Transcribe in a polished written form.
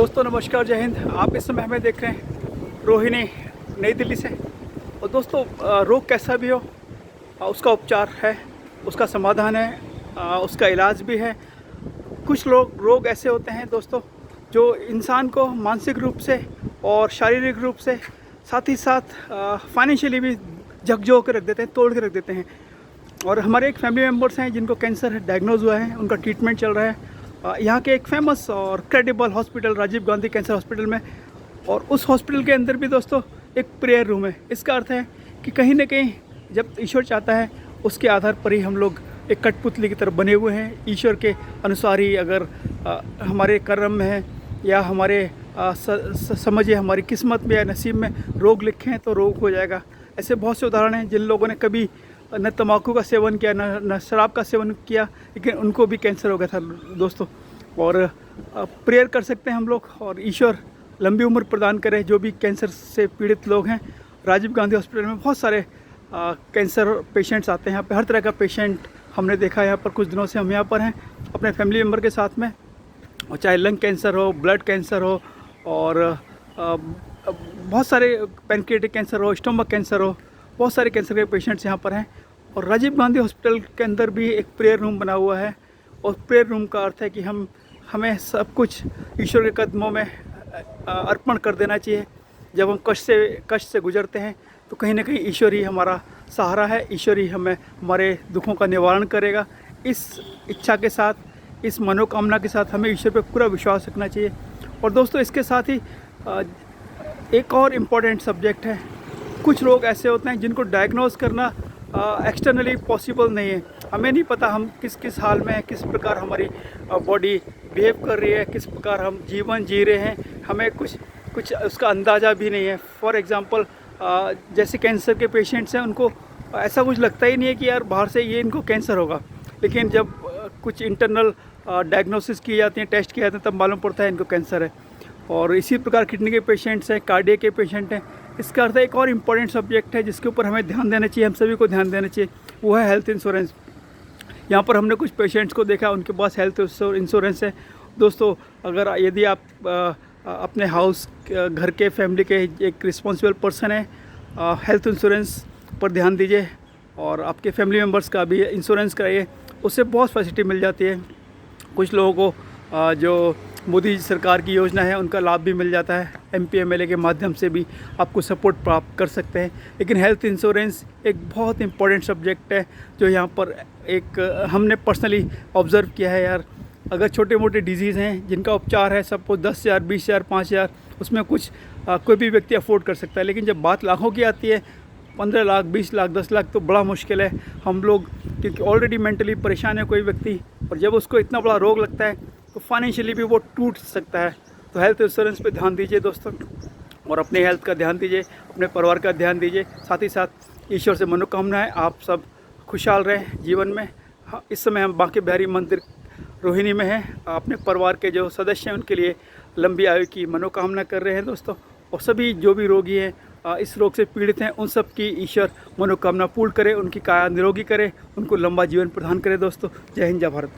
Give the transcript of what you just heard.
दोस्तों नमस्कार, जय हिंद। आप इस समय हमें देख रहे हैं रोहिणी, नई दिल्ली से। और दोस्तों रोग कैसा भी हो उसका उपचार है, उसका समाधान है, उसका इलाज भी है। कुछ रोग ऐसे होते हैं दोस्तों जो इंसान को मानसिक रूप से और शारीरिक रूप से, साथ ही साथ फाइनेंशियली भी झकझोर के रख देते हैं, तोड़ के रख देते हैं। और हमारे एक फैमिली मेम्बर्स हैं जिनको कैंसर डायग्नोज हुआ है, उनका ट्रीटमेंट चल रहा है यहाँ के एक फेमस और credible hospital Rajiv Gandhi cancer hospital में। और उस हॉस्पिटल के अंदर भी दोस्तों एक प्रेयर रूम है। इसका अर्थ है कि कहीं ना कहीं जब ईश्वर चाहता है उसके आधार पर ही हम लोग एक कठपुतली की तरफ बने हुए हैं। ईश्वर के अनुसार ही अगर हमारे कर्म में है या हमारे समझिए हमारी किस्मत में या नसीब में रोग लिखे हैं तो रोग हो जाएगा। ऐसे बहुत से उदाहरण हैं जिन लोगों ने कभी न तम्बाकू का सेवन किया, न शराब का सेवन किया, लेकिन उनको भी कैंसर हो गया था दोस्तों। और प्रेयर कर सकते हैं हम लोग और ईश्वर लंबी उम्र प्रदान करे जो भी कैंसर से पीड़ित लोग हैं। राजीव गांधी हॉस्पिटल में बहुत सारे कैंसर पेशेंट्स आते हैं। यहाँ पे हर तरह का पेशेंट हमने देखा है। यहाँ पर कुछ दिनों से हम यहाँ पर हैं अपने फैमिली मेम्बर के साथ में। और चाहे लंग कैंसर हो, ब्लड कैंसर हो, और बहुत सारे पैनक्रियाटिक कैंसर हो, स्टमक कैंसर हो, बहुत सारे कैंसर के पेशेंट्स यहाँ पर हैं। और राजीव गांधी हॉस्पिटल के अंदर भी एक प्रेयर रूम बना हुआ है। और प्रेयर रूम का अर्थ है कि हमें सब कुछ ईश्वर के कदमों में अर्पण कर देना चाहिए। जब हम कष्ट से गुजरते हैं तो कहीं ना कहीं ईश्वर ही हमारा सहारा है, ईश्वर ही हमें हमारे दुखों का निवारण करेगा। इस इच्छा के साथ, इस मनोकामना के साथ हमें ईश्वर पर पूरा विश्वास रखना चाहिए। और दोस्तों इसके साथ ही एक और इम्पॉर्टेंट सब्जेक्ट है। कुछ लोग ऐसे होते हैं जिनको डायग्नोज करना एक्सटर्नली पॉसिबल नहीं है। हमें नहीं पता हम किस हाल में हैं, किस प्रकार हमारी बॉडी बिहेव कर रही है, किस प्रकार हम जीवन जी रहे हैं, हमें कुछ उसका अंदाज़ा भी नहीं है। फॉर एग्ज़ाम्पल जैसे कैंसर के पेशेंट्स हैं, उनको ऐसा कुछ लगता ही नहीं है कि यार बाहर से ये इनको कैंसर होगा, लेकिन जब कुछ इंटरनल डायग्नोसिस की जाती हैं, टेस्ट किए जाते हैं, तब मालूम पड़ता है इनको कैंसर है। और इसी प्रकार किडनी के पेशेंट्स हैं, कार्डियक के पेशेंट हैं। इसका अर्थ है एक और इम्पॉर्टेंट सब्जेक्ट है जिसके ऊपर हमें ध्यान देना चाहिए, हम सभी को ध्यान देना चाहिए, वो है हेल्थ इंश्योरेंस। यहाँ पर हमने कुछ पेशेंट्स को देखा, उनके पास हेल्थ इंश्योरेंस है। दोस्तों यदि आप अपने हाउस घर के फैमिली के एक रिस्पॉन्सिबल पर्सन है, हेल्थ इंश्योरेंस पर ध्यान दीजिए और आपके फैमिली मेम्बर्स का भी इंश्योरेंस कराइए। उससे बहुत फैसिलिटी मिल जाती है। कुछ लोगों को जो मोदी सरकार की योजना है उनका लाभ भी मिल जाता है। MP MLA के माध्यम से भी आपको सपोर्ट प्राप्त कर सकते हैं। लेकिन हेल्थ इंश्योरेंस एक बहुत इंपॉर्टेंट सब्जेक्ट है जो यहाँ पर एक हमने पर्सनली ऑब्ज़र्व किया है। यार अगर छोटे मोटे डिजीज़ हैं जिनका उपचार है सबको 10,000, 20,000, 5,000, उसमें कुछ कोई भी व्यक्ति अफोर्ड कर सकता है। लेकिन जब बात लाखों की आती है, 15 लाख, 20 लाख, 10 लाख, तो बड़ा मुश्किल है। हम लोग क्योंकि ऑलरेडी मेंटली परेशान है कोई व्यक्ति, और जब उसको इतना बड़ा रोग लगता है तो फाइनेंशियली भी वो टूट सकता है। तो हेल्थ इंश्योरेंस पे ध्यान दीजिए दोस्तों, और अपने हेल्थ का ध्यान दीजिए, अपने परिवार का ध्यान दीजिए। साथ ही साथ ईश्वर से मनोकामना है आप सब खुशहाल रहें जीवन में। हाँ, इस समय हम बांके बिहारी मंदिर रोहिणी में हैं। अपने परिवार के जो सदस्य हैं उनके लिए लंबी आयु की मनोकामना कर रहे हैं दोस्तों। और सभी जो भी रोगी हैं, इस रोग से पीड़ित हैं, उन सब की ईश्वर मनोकामना पूर्ण करे, उनकी काया निरोगी करे, उनको लंबा जीवन प्रदान करे दोस्तों। जय हिंद, जय भारत।